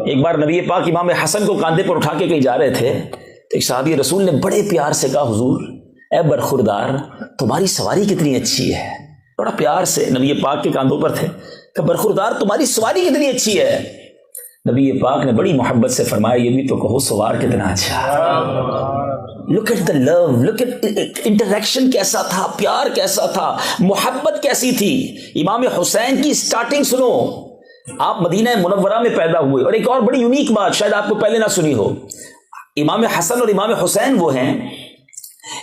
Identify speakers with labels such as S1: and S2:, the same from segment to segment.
S1: ایک بار نبی پاک امام حسن کو کاندھے پر اٹھا کے کہیں جا رہے تھے تو ایک صحابی رسول نے بڑے پیار سے کہا حضور اے برخوردار تمہاری سواری کتنی اچھی ہے. بڑا پیار سے نبی پاک کے کاندھوں پر تھے کہ برخوردار تمہاری سواری کتنی اچھی ہے. نبی پاک نے بڑی محبت سے فرمایا یہ بھی تو کہو سوار کتنا اچھا ہے. Look at the love, look at interaction کیسا تھا، پیار کیسا تھا، محبت کیسی تھی. امام حسین کی سٹارٹنگ سنو. آپ مدینہ منورہ میں پیدا ہوئے. اور ایک اور بڑی یونیک بات شاید آپ کو پہلے نہ سنی ہو، امام حسن اور امام حسین وہ ہیں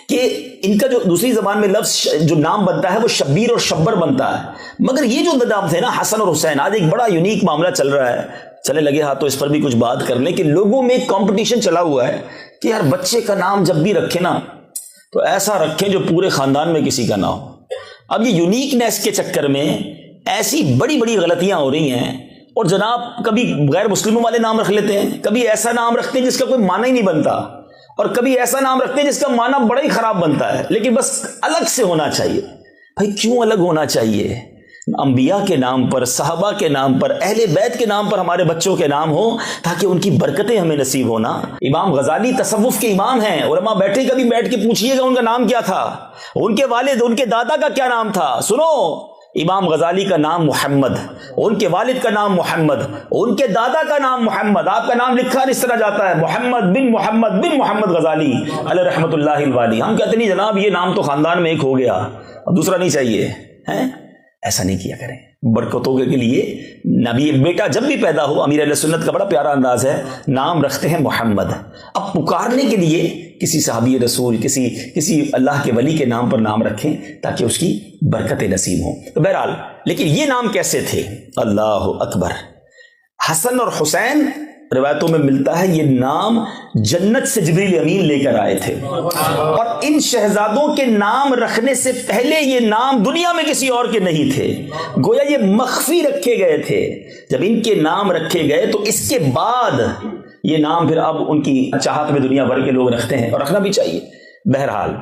S1: کہ ان کا جو دوسری زبان میں لفظ جو نام بنتا ہے وہ شبیر اور شبر بنتا ہے، مگر یہ جو نام تھے نا حسن اور حسین، آج ایک بڑا یونیک معاملہ چل رہا ہے، چلے لگے ہاتھ تو اس پر بھی کچھ بات کر لیں کہ لوگوں میں ایک کمپٹیشن چلا ہوا ہے کہ یار بچے کا نام جب بھی رکھے نا تو ایسا رکھیں جو پورے خاندان میں کسی کا نہ ہو. اب یہ یونیکنیس کے چکر میں ایسی بڑی بڑی غلطیاں ہو رہی ہیں، اور جناب کبھی غیر مسلموں والے نام رکھ لیتے ہیں، کبھی ایسا نام رکھتے ہیں جس کا کوئی معنی ہی نہیں بنتا، اور کبھی ایسا نام رکھتے ہیں جس کا معنی بڑا ہی خراب بنتا ہے، لیکن بس الگ سے ہونا چاہیے. بھائی کیوں الگ ہونا چاہیے؟ انبیاء کے نام پر، صحابہ کے نام پر، اہل بیت کے نام پر ہمارے بچوں کے نام ہو تاکہ ان کی برکتیں ہمیں نصیب ہونا. امام غزالی تصوف کے امام ہیں، علماء بیٹھے کبھی بیٹھ کے پوچھئے گا ان کا نام کیا تھا، ان کے والد ان کے دادا کا کیا نام تھا. سنو، امام غزالی کا نام محمد، ان کے والد کا نام محمد، ان کے دادا کا نام محمد. آپ کا نام لکھا اس طرح جاتا ہے محمد بن محمد غزالی علیہ رحمۃ اللہ الوالی. ہم کہتے نہیں جناب یہ نام تو خاندان میں ایک ہو گیا اب دوسرا نہیں چاہیے ہیں. ایسا نہیں کیا کریں. برکتوں کے لیے نبی بیٹا جب بھی پیدا ہو، امیر اہل سنت کا بڑا پیارا انداز ہے، نام رکھتے ہیں محمد. اب پکارنے کے لیے کسی صحابی رسول، کسی اللہ کے ولی کے نام پر نام رکھیں تاکہ اس کی برکت نصیب ہوں. تو بہرحال لیکن یہ نام کیسے تھے؟ اللہ اکبر. حسن اور حسین روایتوں میں ملتا ہے یہ نام جنت سے جبریل امین لے کر آئے تھے، اور ان شہزادوں کے نام رکھنے سے پہلے یہ نام دنیا میں کسی اور کے نہیں تھے، گویا یہ مخفی رکھے گئے تھے. جب ان کے نام رکھے گئے تو اس کے بعد یہ نام پھر اب ان کی چاہت میں دنیا بھر کے لوگ رکھتے ہیں، اور رکھنا بھی چاہیے. بہرحال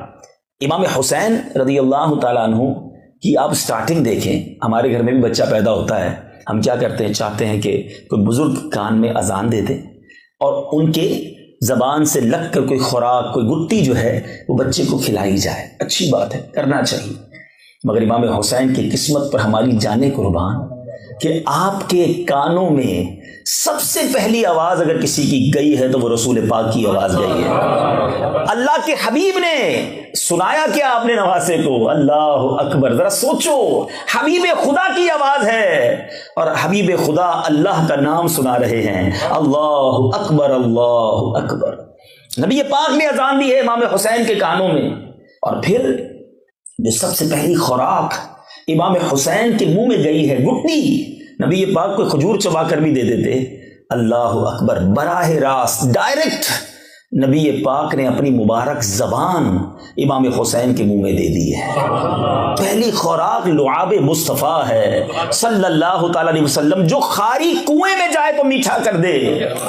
S1: امام حسین رضی اللہ تعالیٰ عنہ کی آپ سٹارٹنگ دیکھیں. ہمارے گھر میں بھی بچہ پیدا ہوتا ہے، ہم کیا کرتے ہیں، چاہتے ہیں کہ کوئی بزرگ کان میں اذان دے دے اور ان کے زبان سے لگ کر کوئی خوراک، کوئی گٹی جو ہے وہ بچے کو کھلائی جائے. اچھی بات ہے، کرنا چاہیے. مگر امام حسین کی قسمت پر ہماری جانیں قربان کہ آپ کے کانوں میں سب سے پہلی آواز اگر کسی کی گئی ہے تو وہ رسول پاک کی آواز گئی ہے. اللہ کے حبیب نے سنایا کیا آپ نے نواسے کو؟ اللہ اکبر. ذرا سوچو، حبیب خدا کی آواز ہے اور حبیب خدا اللہ کا نام سنا رہے ہیں. اللہ اکبر، اللہ اکبر. نبی پاک نے اذان دی ہے امام حسین کے کانوں میں، اور پھر جو سب سے پہلی خوراک امام حسین کے منہ میں گئی ہے گٹی، نبی پاک کو کھجور چبا کر بھی دے دیتے. اللہ اکبر. براہ راست ڈائریکٹ نبی پاک نے اپنی مبارک زبان امام حسین کے منہ میں دے دی ہے. پہلی خوراک لعاب مصطفیٰ ہے صلی اللہ تعالی علیہ وسلم، جو خاری کنویں میں جائے تو میٹھا کر دے،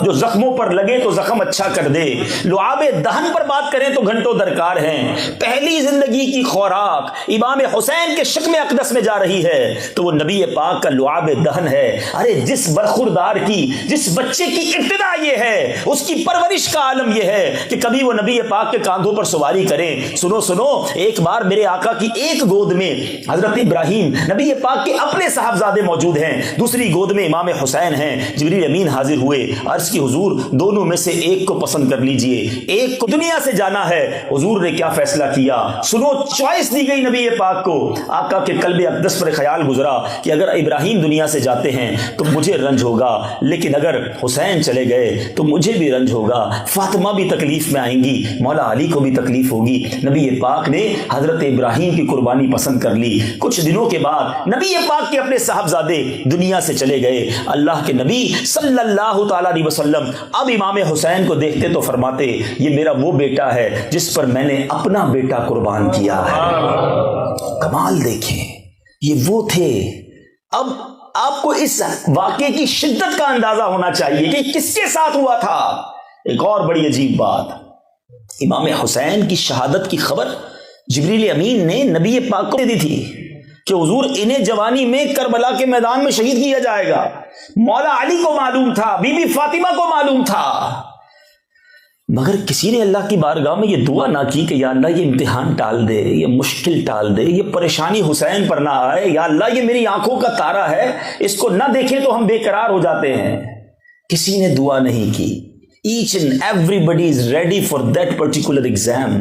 S1: جو زخموں پر لگے تو زخم اچھا کر دے. لعاب دہن پر بات کریں تو گھنٹوں درکار ہیں. پہلی زندگی کی خوراک امام حسین کے شکم اقدس میں جا رہی ہے تو وہ نبی پاک کا لعاب دہن ہے. ارے جس برخوردار کی، جس بچے کی ابتدا یہ ہے، اس کی پرورش کا عالم یہ ہے کہ کبھی وہ نبی پاک کے کاندھوں پر سواری کریں. سنو، ایک بار میرے آقا کی ایک گود میں حضرت ابراہیم نبی پاک کے اپنے صاحبزادے موجود ہیں، دوسری گود میں امام حسین ہیں. جبریل امین حاضر ہوئے، عرض کی حضور دونوں میں سے ایک کو پسند کر لیجئے، ایک کو دنیا سے جانا ہے. حضور نے کیا فیصلہ کیا؟ سنو، چوائس دی گئی نبی پاک کو. آقا کے قلب اقدس پر خیال گزرا کہ اگر ابراہیم دنیا سے جاتے ہیں تو مجھے رنج ہوگا، لیکن اگر حسین چلے گئے تو مجھے بھی رنج ہوگا، فاطمہ بھی تکلیف میں آئیں گی، مولا علی کو بھی تکلیف ہوگی. نبی پاک نے حضرت ابراہیم کی قربانی پسند کر لی. کچھ دنوں کے بعد نبی پاک کے اپنے صاحبزادے دنیا سے چلے گئے. اللہ کے نبی صلی اللہ تعالی علیہ وسلم اب امام حسین کو دیکھتے تو فرماتے یہ میرا وہ بیٹا ہے جس پر میں نے اپنا بیٹا قربان کیا ہے. کمال دیکھیں، یہ وہ تھے. اب آپ کو اس واقعے کی شدت کا اندازہ ہونا چاہیے کہ کس کے ساتھ ہوا تھا. ایک اور بڑی عجیب بات، امام حسین کی شہادت کی خبر جبریل امین نے نبی پاک کو دے دی تھی کہ حضور انہیں جوانی میں کربلا کے میدان میں شہید کیا جائے گا. مولا علی کو معلوم تھا, بی بی فاطمہ کو معلوم تھا, مگر کسی نے اللہ کی بارگاہ میں یہ دعا نہ کی کہ یا اللہ یہ امتحان ٹال دے, یہ مشکل ٹال دے, یہ پریشانی حسین پر نہ آئے, یا اللہ یہ میری آنکھوں کا تارا ہے, اس کو نہ دیکھیں تو ہم بے قرار ہو جاتے ہیں. کسی نے دعا نہیں کی. Each and everybody is ready for that particular exam.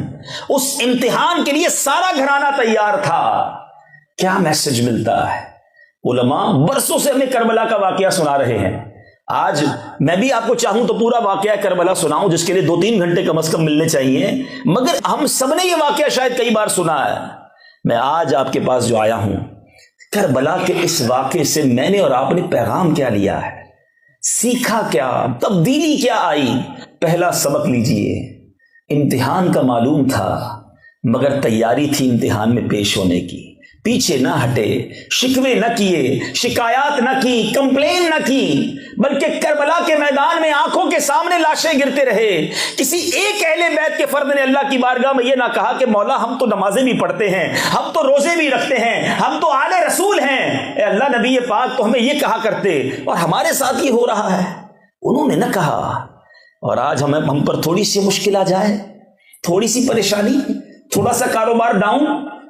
S1: اس امتحان کے لیے سارا گھرانہ تیار تھا. کیا میسج ملتا ہے؟ علماء برسوں سے ہمیں کربلا کا واقعہ سنا رہے ہیں. آج میں بھی آپ کو چاہوں تو پورا واقعہ کربلا سناؤں, جس کے لیے 2-3 گھنٹے کم از کم ملنے چاہیے, مگر ہم سب نے یہ واقعہ شاید کئی بار سنا ہے. میں آج آپ کے پاس جو آیا ہوں, کربلا کے اس واقعے سے میں نے اور آپ نے پیغام کیا لیا ہے, سیکھا کیا, تبدیلی کیا آئی. پہلا سبق لیجئے. امتحان کا معلوم تھا مگر تیاری تھی امتحان میں پیش ہونے کی. پیچھے نہ ہٹے, شکوے نہ کیے, شکایات نہ کی, کمپلین نہ کی, بلکہ کربلا کے میدان میں آنکھوں کے سامنے لاشیں گرتے رہے. کسی ایک اہل بیت کے فرد نے اللہ کی بارگاہ میں یہ نہ کہا کہ مولا ہم تو نمازیں بھی پڑھتے ہیں, ہم تو روزے بھی رکھتے ہیں, ہم تو آل رسول ہیں, اے اللہ نبی پاک تو ہمیں یہ کہا کرتے اور ہمارے ساتھ یہ ہو رہا ہے. انہوں نے نہ کہا. اور آج ہم پر تھوڑی سی مشکل آ جائے, تھوڑی سی پریشانی, تھوڑا سا کاروبار ڈاؤن,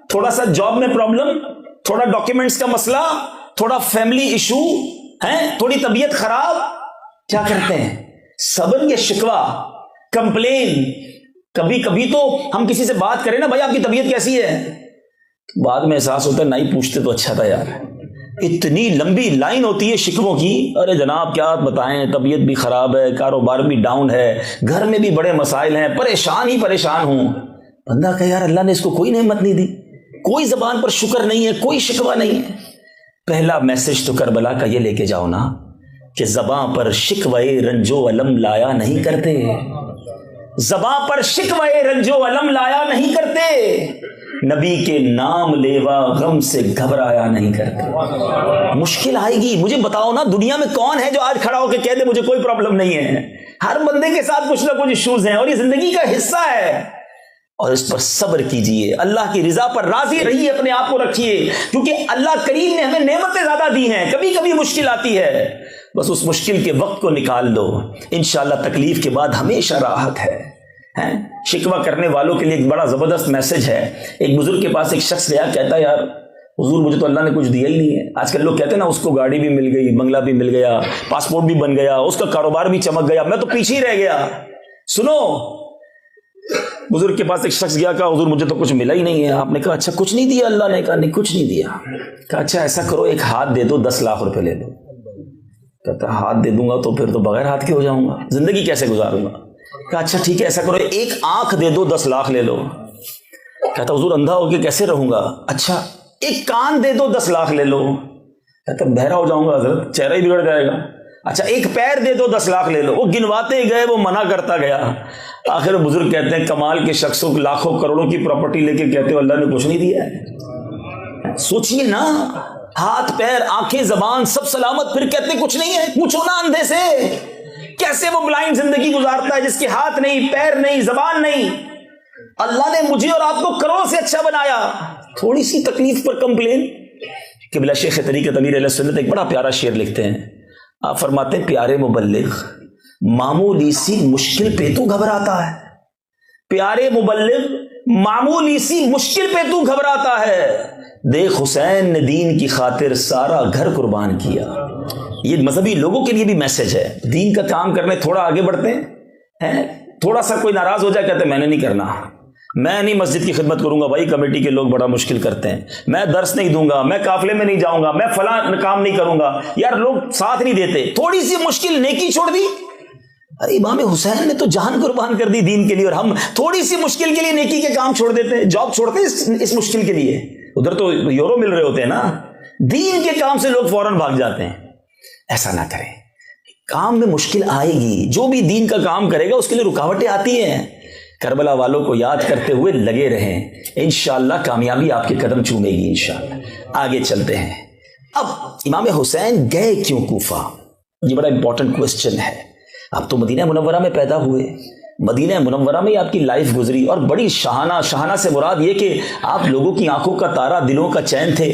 S1: تھوڑا سا جاب میں پرابلم, تھوڑا ڈاکیومنٹس کا مسئلہ, تھوڑا فیملی ایشو ہے, تھوڑی طبیعت خراب, کیا کرتے ہیں؟ صبر یا شکوہ, کمپلین. کبھی کبھی تو ہم کسی سے بات کریں نا, بھائی آپ کی طبیعت کیسی ہے, بعد میں احساس ہوتا ہے نہیں پوچھتے تو اچھا تھا یار. اتنی لمبی لائن ہوتی ہے شکووں کی. ارے جناب کیا بتائیں, طبیعت بھی خراب ہے, کاروبار بھی ڈاؤن ہے, گھر میں بھی بڑے مسائل ہیں, پریشان ہی پریشان ہوں. بندہ کہ یار اللہ نے اس کو کوئی نعمت نہیں دی, کوئی زبان پر شکر نہیں ہے, کوئی شکوہ نہیں ہے. پہلا میسج تو کربلا کا یہ لے کے جاؤ نا کہ زبان پر شکوہ رنج و علم لایا نہیں کرتے, زبان پر شکوہ رنج و علم لایا نہیں کرتے, نبی کے نام لیوا غم سے گھبرایا نہیں کرتے. مشکل آئے گی. مجھے بتاؤ نا دنیا میں کون ہے جو آج کھڑا ہو کے کہہ دے مجھے کوئی پرابلم نہیں ہے. ہر بندے کے ساتھ کچھ نہ کچھ ایشوز ہیں اور یہ زندگی کا حصہ ہے. اور اس پر صبر کیجئے, اللہ کی رضا پر راضی رہیے, اپنے آپ کو رکھیے, کیونکہ اللہ کریم نے ہمیں نعمتیں زیادہ دی ہیں. کبھی کبھی مشکل آتی ہے, بس اس مشکل کے وقت کو نکال دو, انشاءاللہ تکلیف کے بعد ہمیشہ راحت ہے. شکوہ کرنے والوں کے لیے ایک بڑا زبردست میسج ہے. ایک بزرگ کے پاس ایک شخص گیا, کہتا ہے یار حضور مجھے تو اللہ نے کچھ دیا ہی نہیں ہے. آج کل لوگ کہتے ہیں نا اس کو گاڑی بھی مل گئی, بنگلہ بھی مل گیا, پاسپورٹ بھی بن گیا, اس کا کاروبار بھی چمک گیا, میں تو پیچھے ہی رہ گیا. سنو, بزرگ کے پاس ایک شخص گیا, کہا حضور مجھے تو کچھ ملا ہی نہیں ہے. آپ نے کہا اچھا کچھ نہیں دیا اللہ نے؟ کہا نہیں کچھ نہیں دیا. کہا اچھا ایسا کرو ایک ہاتھ دے دو, 10 لاکھ روپے لے لو. کہتا ہاتھ دے دوں گا تو پھر تو بغیر ہاتھ کے ہو جاؤں گا, زندگی کیسے گزاروں گا. کہا اچھا ٹھیک ہے ایسا کرو ایک آنکھ دے دو, 10 لاکھ لے لو. کہتا حضور اندھا ہو کے کیسے رہوں گا. اچھا ایک کان دے دو, 10 لاکھ لے لو. کہتا بہرا ہو جاؤں گا حضرت, چہرہ ہی بگڑ جائے گا. اچھا ایک پیر دے دو, 10 لاکھ لے لو. وہ گنواتے گئے, وہ منع کرتا گیا. آخر بزرگ کہتے ہیں کمال کے شخصوں لاکھوں کروڑوں کی پراپرٹی لے کے کہتے ہو اللہ نے کچھ نہیں دیا ہے. سوچئے نا, ہاتھ پیر آنکھیں زبان سب سلامت, پھر کہتے کچھ نہیں ہے. پوچھو نا اندھے سے, کیسے وہ بلائنڈ زندگی گزارتا ہے جس کے ہاتھ نہیں, پیر نہیں, زبان نہیں. اللہ نے مجھے اور آپ کو کروڑوں سے اچھا بنایا. تھوڑی سی تکلیف پر کمپلین. قبلہ شیخ طریقت امیر اہل سنت ایک بڑا پیارا شعر لکھتے ہیں. آپ فرماتے ہیں پیارے مبلغ معمولی سی مشکل پہ تو گھبراتا ہے. پیارے مبلغ معمولی سی مشکل پہ تو گھبراتا ہے. دیکھ حسین نے دین کی خاطر سارا گھر قربان کیا. یہ مذہبی لوگوں کے لیے بھی میسج ہے. دین کا کام کرنے تھوڑا آگے بڑھتے ہیں, تھوڑا سا کوئی ناراض ہو جائے کہتے ہیں میں نے نہیں کرنا, میں نہیں مسجد کی خدمت کروں گا, بھائی کمیٹی کے لوگ بڑا مشکل کرتے ہیں, میں درس نہیں دوں گا, میں قافلے میں نہیں جاؤں گا, میں فلاں کام نہیں کروں گا. یار لوگ ساتھ نہیں دیتے. تھوڑی سی مشکل نیکی چھوڑ دی. ارے امام حسین نے تو جان قربان کر دی دین کے لیے, اور ہم تھوڑی سی مشکل کے لیے نیکی کے کام چھوڑ دیتے ہیں, جاب چھوڑتے ہیں اس مشکل کے لیے. ادھر تو یورو مل رہے ہوتے ہیں نا, دین کے کام سے لوگ فوراً بھاگ جاتے ہیں. ایسا نہ کریں. کام میں مشکل آئے گی, جو بھی دین کا کام کرے گا اس کے لیے رکاوٹیں آتی ہیں. کربلا والوں کو یاد کرتے ہوئے لگے رہیں, انشاءاللہ کامیابی آپ کے قدم چومے گی انشاءاللہ. آگے چلتے ہیں. اب امام حسین گئے کیوں کوفہ؟ یہ بڑا امپورٹنٹ کوسچن ہے. آپ تو مدینہ منورہ میں پیدا ہوئے, مدینہ منورہ میں آپ کی لائف گزری، اور بڑی شاہانہ سے مراد یہ کہ آپ لوگوں کی آنکھوں کا تارا، دلوں کا چین تھے،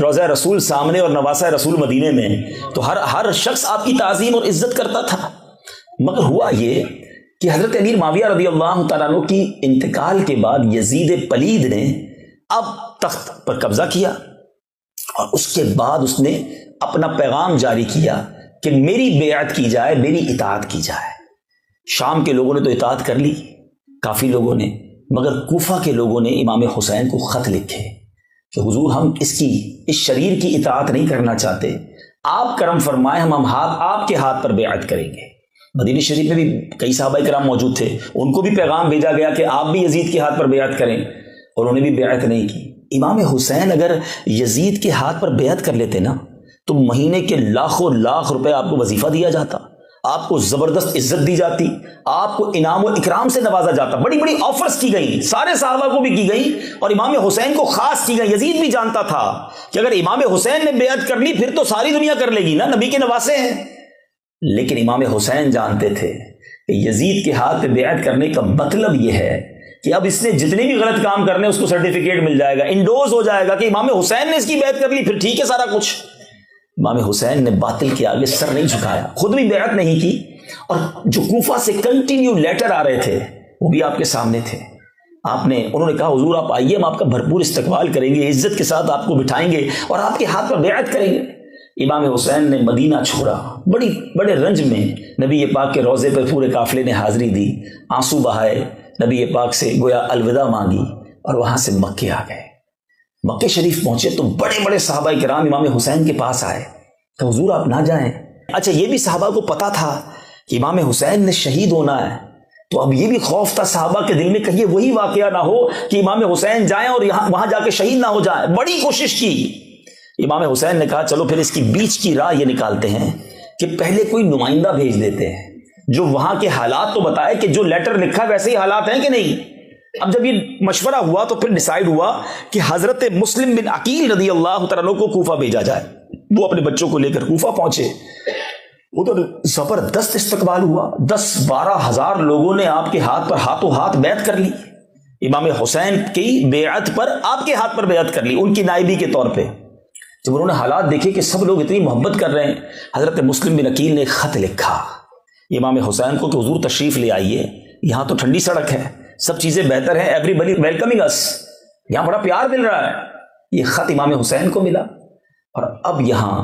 S1: روضہ رسول سامنے اور نواسہ رسول مدینے میں، تو ہر شخص آپ کی تعظیم اور عزت کرتا تھا۔ مگر ہوا یہ کہ حضرت امیر معاویہ رضی اللہ تعالیٰ عنہ کی انتقال کے بعد یزید پلید نے اب تخت پر قبضہ کیا، اور اس کے بعد اس نے اپنا پیغام جاری کیا کہ میری بیعت کی جائے، میری اطاعت کی جائے۔ شام کے لوگوں نے تو اطاعت کر لی کافی لوگوں نے، مگر کوفہ کے لوگوں نے امام حسین کو خط لکھے کہ حضور ہم اس شریر کی اطاعت نہیں کرنا چاہتے، آپ کرم فرمائیں، ہم آپ کے ہاتھ پر بیعت کریں گے۔ مدینہ شریف میں بھی کئی صحابہ کرام موجود تھے، ان کو بھی پیغام بھیجا گیا کہ آپ بھی یزید کے ہاتھ پر بیعت کریں، اور انہوں نے بھی بیعت نہیں کی۔ امام حسین اگر یزید کے ہاتھ پر بیعت کر لیتے نا تو مہینے کے لاکھوں لاکھ روپے آپ کو وظیفہ دیا جاتا، آپ کو زبردست عزت دی جاتی، آپ کو انعام و اکرام سے نوازا جاتا، بڑی بڑی آفرز کی گئی، سارے صحابہ کو بھی کی گئی اور امام حسین کو خاص کی گئی۔ یزید بھی جانتا تھا کہ اگر امام حسین نے بیعت کر لی پھر تو ساری دنیا کر لے گی نا، نبی کے نواسے ہیں۔ لیکن امام حسین جانتے تھے کہ یزید کے ہاتھ پہ بیعت کرنے کا مطلب یہ ہے کہ اب اس نے جتنے بھی غلط کام کرنے اس کو سرٹیفکیٹ مل جائے گا، انڈوز ہو جائے گا کہ امام حسین نے اس کی بیعت کر لی، پھر ٹھیک ہے سارا کچھ۔ امام حسین نے باطل کے آگے سر نہیں جھکایا، خود بھی بیعت نہیں کی، اور جو کوفہ سے کنٹینیو لیٹر آ رہے تھے وہ بھی آپ کے سامنے تھے۔ انہوں نے کہا حضور آپ آئیے، ہم آپ کا بھرپور استقبال کریں گے، عزت کے ساتھ آپ کو بٹھائیں گے اور آپ کے ہاتھ پر بیعت کریں گے۔ امام حسین نے مدینہ چھوڑا، بڑے رنج میں نبی پاک کے روضے پر پورے قافلے نے حاضری دی، آنسو بہائے، نبی پاک سے گویا الوداع مانگی، اور وہاں سے مکے آ گئے۔ مکے شریف پہنچے تو بڑے بڑے صحابہ کرام امام حسین کے پاس آئے کہ حضور آپ نہ جائیں۔ اچھا یہ بھی صحابہ کو پتا تھا کہ امام حسین نے شہید ہونا ہے، تو اب یہ بھی خوف تھا صحابہ کے دل میں کہیں وہی واقعہ نہ ہو کہ امام حسین جائیں اور وہاں جا کے شہید نہ ہو جائیں۔ بڑی کوشش کی، امام حسین نے کہا چلو پھر اس کی بیچ کی راہ یہ نکالتے ہیں کہ پہلے کوئی نمائندہ بھیج دیتے ہیں جو وہاں کے حالات تو بتائے کہ جو لیٹر لکھا ویسے ہی حالات ہیں کہ نہیں۔ اب جب یہ مشورہ ہوا تو پھر ڈیسائیڈ ہوا کہ حضرت مسلم بن عقیل رضی اللہ تعالیٰ عنہ کو کوفہ بھیجا جائے۔ وہ اپنے بچوں کو لے کر کوفہ پہنچے، ادھر زبردست استقبال ہوا، 10-12 ہزار لوگوں نے آپ کے ہاتھ پر ہاتھوں ہاتھ بیعت کر لی، امام حسین کی بیعت پر آپ کے ہاتھ پر بیعت کر لی ان کی نائبی کے طور پہ۔ جب انہوں نے حالات دیکھے کہ سب لوگ اتنی محبت کر رہے ہیں، حضرت مسلم بن عقیل نے ایک خط لکھا امام حسین کو کہ حضور تشریف لے آئیے، یہاں تو ٹھنڈی سڑک ہے، سب چیزیں بہتر ہیں، ایوری بڈی ویلکمنگ اس، یہاں بڑا پیار مل رہا ہے۔ یہ خط امام حسین کو ملا، اور اب یہاں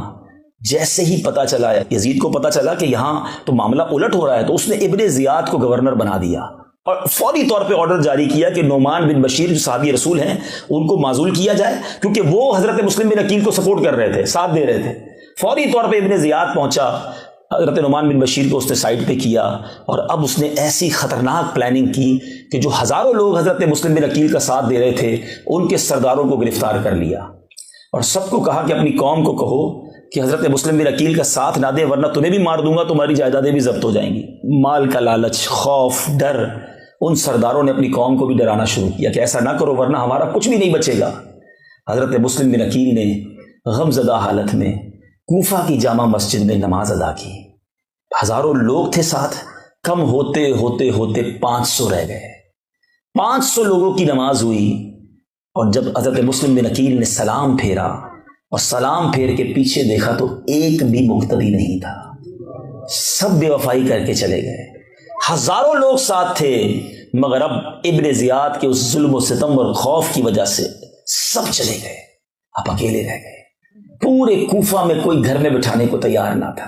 S1: جیسے ہی پتا چلا، یزید کو پتا چلا کہ یہاں تو معاملہ الٹ ہو رہا ہے، تو اس نے ابن زیاد کو گورنر بنا دیا اور فوری طور پہ آرڈر جاری کیا کہ نعمان بن بشیر جو صحابی رسول ہیں ان کو معزول کیا جائے، کیونکہ وہ حضرت مسلم بن عقیل کو سپورٹ کر رہے تھے، ساتھ دے رہے تھے۔ فوری طور پہ ابن زیاد پہنچا، حضرت نعمان بن بشیر کو اس نے سائڈ پہ کیا، اور اب اس نے ایسی خطرناک پلاننگ کی کہ جو ہزاروں لوگ حضرت مسلم بن عقیل کا ساتھ دے رہے تھے ان کے سرداروں کو گرفتار کر لیا، اور سب کو کہا کہ اپنی قوم کو کہو کہ حضرت مسلم بن عقیل کا ساتھ نہ دے ورنہ تمہیں بھی مار دوں گا، تمہاری جائیدادیں بھی ضبط ہو جائیں گی۔ مال کا لالچ، خوف، ڈر، ان سرداروں نے اپنی قوم کو بھی ڈرانا شروع کیا کہ ایسا نہ کرو ورنہ ہمارا کچھ بھی نہیں بچے گا۔ حضرت مسلم بن عقیل نے غمزدہ حالت میں کوفہ کی جامع مسجد میں نماز ادا کی، ہزاروں لوگ تھے ساتھ، کم ہوتے ہوتے ہوتے 500 رہ گئے، 500 لوگوں کی نماز ہوئی، اور جب حضرت مسلم بن عقیل نے سلام پھیرا اور سلام پھیر کے پیچھے دیکھا تو ایک بھی مقتدی نہیں تھا، سب بے وفائی کر کے چلے گئے۔ ہزاروں لوگ ساتھ تھے، مگر اب ابن زیاد کے اس ظلم و ستم اور خوف کی وجہ سے سب چلے گئے، اب اکیلے رہ گئے۔ پورے کوفہ میں کوئی گھر میں بٹھانے کو تیار نہ تھا،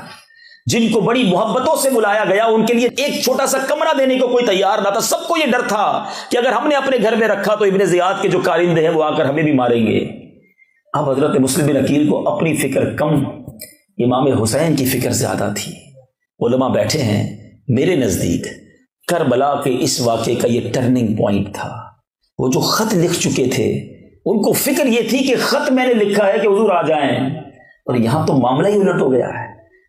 S1: جن کو بڑی محبتوں سے بلایا گیا ان کے لیے ایک چھوٹا سا کمرہ دینے کو کوئی تیار نہ تھا۔ سب کو یہ ڈر تھا کہ اگر ہم نے اپنے گھر میں رکھا تو ابن زیاد کے جو کارندے ہیں وہ آ کر ہمیں بھی ماریں گے۔ اب حضرت مسلم بن عقیل کو اپنی فکر کم، امام حسین کی فکر زیادہ تھی۔ علماء بیٹھے ہیں، میرے نزدیک کربلا کے اس واقعے کا یہ ٹرننگ پوائنٹ تھا۔ وہ جو خط لکھ چکے تھے ان کو فکر یہ تھی کہ خط میں نے لکھا ہے کہ حضور آ جائیں، اور یہاں تو معاملہ ہی الٹ ہو گیا ہے۔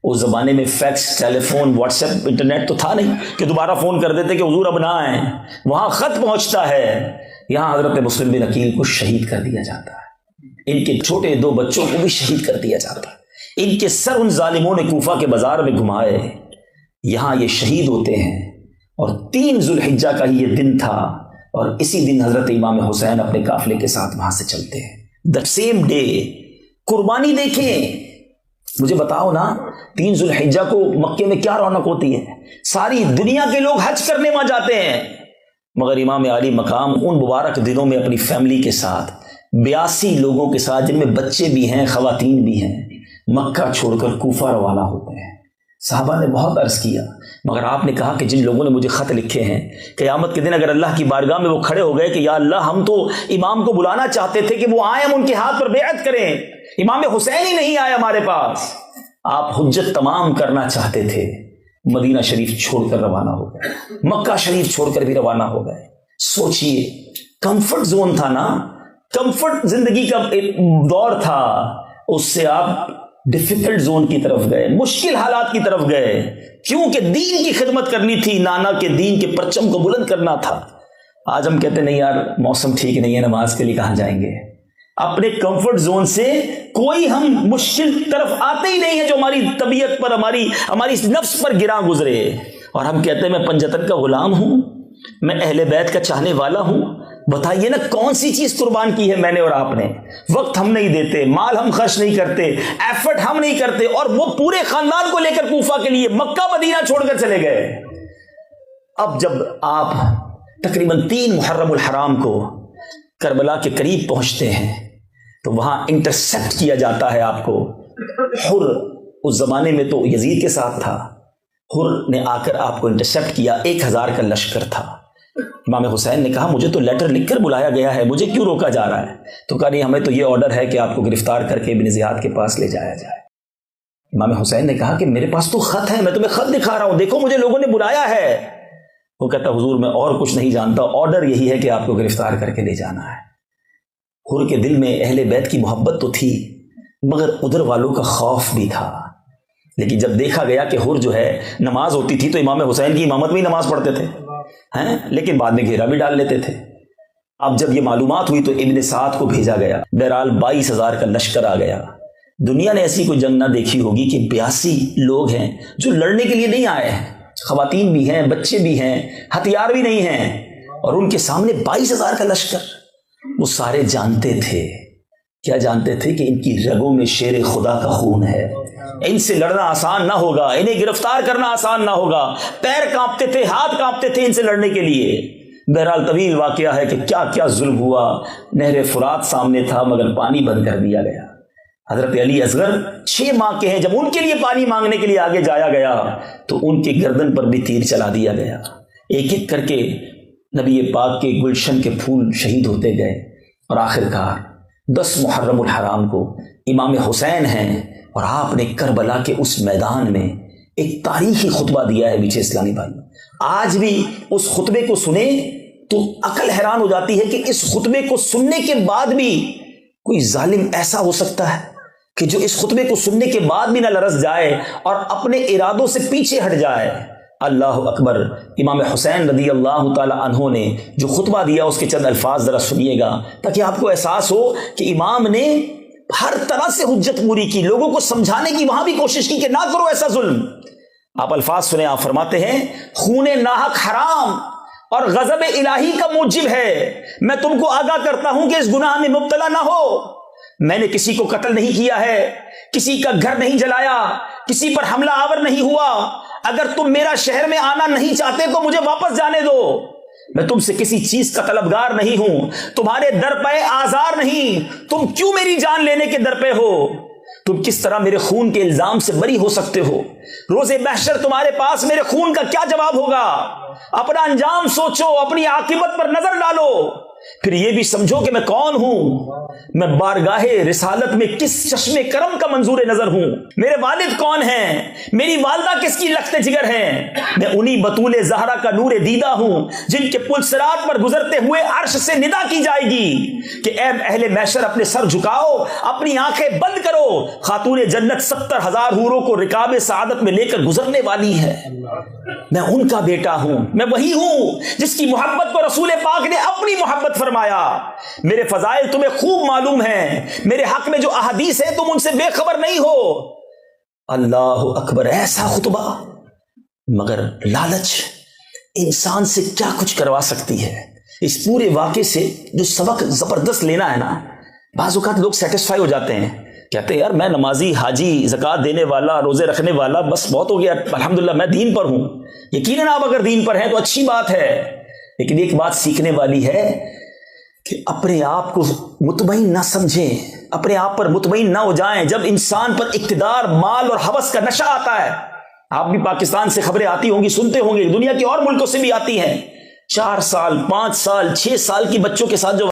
S1: اس زمانے میں فیکس، ٹیلی فون، واٹس ایپ، انٹرنیٹ تو تھا نہیں کہ دوبارہ فون کر دیتے کہ حضور اب نہ آئیں، وہاں خط پہنچتا ہے، یہاں حضرت مسلم بن عقیل کو شہید کر دیا جاتا ہے، ان کے چھوٹے 2 بچوں کو بھی شہید کر دیا جاتا ہے، ان کے سر ان ظالموں نے کوفہ کے بازار میں گھمائے، یہاں یہ شہید ہوتے ہیں، اور 3 ذوالحجہ کا ہی یہ دن تھا، اور اسی دن حضرت امام حسین اپنے قافلے کے ساتھ وہاں سے چلتے ہیں۔ دا سیم ڈے قربانی دیکھیں، مجھے بتاؤ نا 3 ذوالحجہ کو مکے میں کیا رونق ہوتی ہے، ساری دنیا کے لوگ حج کرنے وہاں جاتے ہیں، مگر امام عالی مقام ان مبارک دنوں میں اپنی فیملی کے ساتھ 82 لوگوں کے ساتھ، جن میں بچے بھی ہیں خواتین بھی ہیں، مکہ چھوڑ کر کوفہ روانہ ہوتے ہیں۔ صحابہ نے بہت عرض کیا، مگر آپ نے کہا کہ جن لوگوں نے مجھے خط لکھے ہیں قیامت کے دن اگر اللہ کی بارگاہ میں وہ کھڑے ہو گئے کہ یا اللہ ہم تو امام کو بلانا چاہتے تھے کہ وہ آئیں، ہم ان کے ہاتھ پر بیعت کریں، امام حسین ہی نہیں آئے ہمارے پاس، آپ حجت تمام کرنا چاہتے تھے، مدینہ شریف چھوڑ کر روانہ ہو گئے، مکہ شریف چھوڑ کر بھی روانہ ہو گئے۔ سوچئے کمفرٹ زون تھا نا، کمفرٹ زندگی کا ایک دور تھا، اس سے آپ ڈیفیکلٹ زون کی طرف گئے، مشکل حالات کی طرف گئے، کیونکہ دین کی خدمت کرنی تھی، نانا کے دین کے پرچم کو بلند کرنا تھا۔ آج ہم کہتے نہیں یار موسم ٹھیک نہیں ہے، نماز کے لیے کہاں جائیں گے، اپنے کمفرٹ زون سے کوئی ہم مشکل طرف آتے ہی نہیں ہے جو ہماری طبیعت پر، ہماری نفس پر گراں گزرے، اور ہم کہتے ہیں میں پنجتن کا غلام ہوں، میں اہل بیت کا چاہنے والا ہوں۔ بتائیے نا کون سی چیز قربان کی ہے میں نے اور آپ نے؟ وقت ہم نہیں دیتے، مال ہم خرچ نہیں کرتے، ایفرٹ ہم نہیں کرتے، اور وہ پورے خاندان کو لے کر کوفہ کے لیے مکہ مدینہ چھوڑ کر چلے گئے۔ اب جب آپ تقریباً 3 محرم الحرام کو کربلا کے قریب پہنچتے ہیں تو وہاں انٹرسیپٹ کیا جاتا ہے آپ کو۔ حر اس زمانے میں تو یزید کے ساتھ تھا، حر نے آ کر آپ کو انٹرسیپٹ کیا، 1000 کا لشکر تھا۔ امام حسین نے کہا مجھے تو لیٹر لکھ کر بلایا گیا ہے، مجھے کیوں روکا جا رہا ہے؟ تو کہا نہیں، ہمیں تو یہ آرڈر ہے کہ آپ کو گرفتار کر کے ابن زیاد کے پاس لے جایا جائے۔ امام حسین نے کہا کہ میرے پاس تو خط ہے، میں تمہیں خط دکھا رہا ہوں، دیکھو مجھے لوگوں نے بلایا ہے۔ وہ کہتا حضور میں اور کچھ نہیں جانتا، آرڈر یہی ہے کہ آپ کو گرفتار کر کے لے جانا ہے۔ حر کے دل میں اہل بیت کی محبت تو تھی، مگر ادھر والوں کا خوف بھی تھا۔ لیکن جب دیکھا گیا کہ حر جو ہے نماز ہوتی تھی تو امام حسین کی امامت میں ہی نماز پڑھتے تھے، لیکن بعد میں گھیرا بھی ڈال لیتے تھے۔ اب جب یہ معلومات ہوئی تو ابن سعد کو بھیجا گیا، بہرحال 22,000 کا لشکر آ گیا۔ دنیا نے ایسی کوئی جنگ نہ دیکھی ہوگی کہ 82 لوگ ہیں جو لڑنے کے لیے نہیں آئے ہیں، خواتین بھی ہیں، بچے بھی ہیں، ہتھیار بھی نہیں ہیں، اور ان کے سامنے 22,000 کا لشکر۔ وہ سارے جانتے تھے، کیا جانتے تھے کہ ان کی رگوں میں شیر خدا کا خون ہے، ان سے لڑنا آسان نہ ہوگا، انہیں گرفتار کرنا آسان نہ ہوگا، پیر کانپتے تھے، ہاتھ کانپتے تھے ان سے لڑنے کے لیے۔ بہرحال طویل واقعہ ہے کہ کیا کیا ظلم ہوا، نہر فرات سامنے تھا مگر پانی بند کر دیا گیا۔ حضرت علی اصغر 6 ماہ کے ہیں، جب ان کے لیے پانی مانگنے کے لیے آگے جایا گیا تو ان کے گردن پر بھی تیر چلا دیا گیا۔ ایک ایک کر کے نبی پاک کے گلشن کے پھول شہید ہوتے گئے، اور آخرکار 10 محرم الحرام کو امام حسین ہیں، اور آپ نے کربلا کے اس میدان میں ایک تاریخی خطبہ دیا ہے۔ میٹھے اسلامی بھائی، آج بھی اس خطبے کو سنیں تو عقل حیران ہو جاتی ہے کہ اس خطبے کو سننے کے بعد بھی کوئی ظالم ایسا ہو سکتا ہے کہ جو اس خطبے کو سننے کے بعد بھی نہ لرز جائے اور اپنے ارادوں سے پیچھے ہٹ جائے۔ اللہ اکبر۔ امام حسین رضی اللہ تعالی عنہ نے جو خطبہ دیا اس کے چند الفاظ ذرا سنیے گا تاکہ آپ کو احساس ہو کہ امام نے ہر طرح سے حجت پوری کی، لوگوں کو سمجھانے کی وہاں بھی کوشش کی کہ نہ کرو ایسا ظلم۔ آپ الفاظ سنیں، آپ فرماتے ہیں خون ناحق حرام اور غضب الہی کا موجب ہے، میں تم کو آگاہ کرتا ہوں کہ اس گناہ میں مبتلا نہ ہو۔ میں نے کسی کو قتل نہیں کیا ہے، کسی کا گھر نہیں جلایا، کسی پر حملہ آور نہیں ہوا۔ اگر تم میرا شہر میں آنا نہیں چاہتے تو مجھے واپس جانے دو، میں تم سے کسی چیز کا طلبگار نہیں ہوں، تمہارے در پہ آزار نہیں، تم کیوں میری جان لینے کے در پہ ہو؟ تم کس طرح میرے خون کے الزام سے بری ہو سکتے ہو؟ روز محشر تمہارے پاس میرے خون کا کیا جواب ہوگا؟ اپنا انجام سوچو، اپنی عاقبت پر نظر ڈالو، پھر یہ بھی سمجھو کہ میں کون ہوں، میں بارگاہ رسالت میں کس چشم کرم کا منظور نظر ہوں، میرے والد کون ہیں، میری والدہ کس کی لخت جگر ہیں، میں انہی بطول زہرا کا نور دیدہ ہوں جن کے پل صراط پر گزرتے ہوئے عرش سے ندا کی جائے گی کہ اے اہل محشر اپنے سر جھکاؤ، اپنی آنکھیں بند کرو، خاتون جنت 70,000 حوروں کو رکاب سعادت میں لے کر گزرنے والی ہے۔ میں ان کا بیٹا ہوں، میں وہی ہوں جس کی محبت کو رسول پاک نے اپنی محبت فرمایا۔ میرے فضائل تمہیں خوب معلوم ہیں، میرے حق میں جو احادیث ہیں تم ان سے بے خبر نہیں ہو۔ اللہ اکبر، ایسا خطبہ، مگر لالچ انسان سے کیا کچھ کروا سکتی ہے. اس پورے واقعے سے جو سبق زبردست لینا ہے نا، بعض اوقات لوگ سیٹسفائی ہو جاتے ہیں، کہتے ہیں یار میں نمازی، حاجی، زکوٰۃ دینے والا، روزے رکھنے والا، بس بہت ہو گیا، الحمدللہ میں دین پر ہوں. یقیناً آپ اگر دین پر ہیں تو اچھی بات ہے، لیکن ایک بات سیکھنے والی ہے کہ اپنے آپ کو مطمئن نہ سمجھیں، اپنے آپ پر مطمئن نہ ہو جائیں. جب انسان پر اقتدار، مال اور ہوس کا نشہ آتا ہے، آپ بھی پاکستان سے خبریں آتی ہوں گی، سنتے ہوں گے، دنیا کے اور ملکوں سے بھی آتی ہیں، 4 سال، 5 سال، 6 سال کی بچوں کے ساتھ جو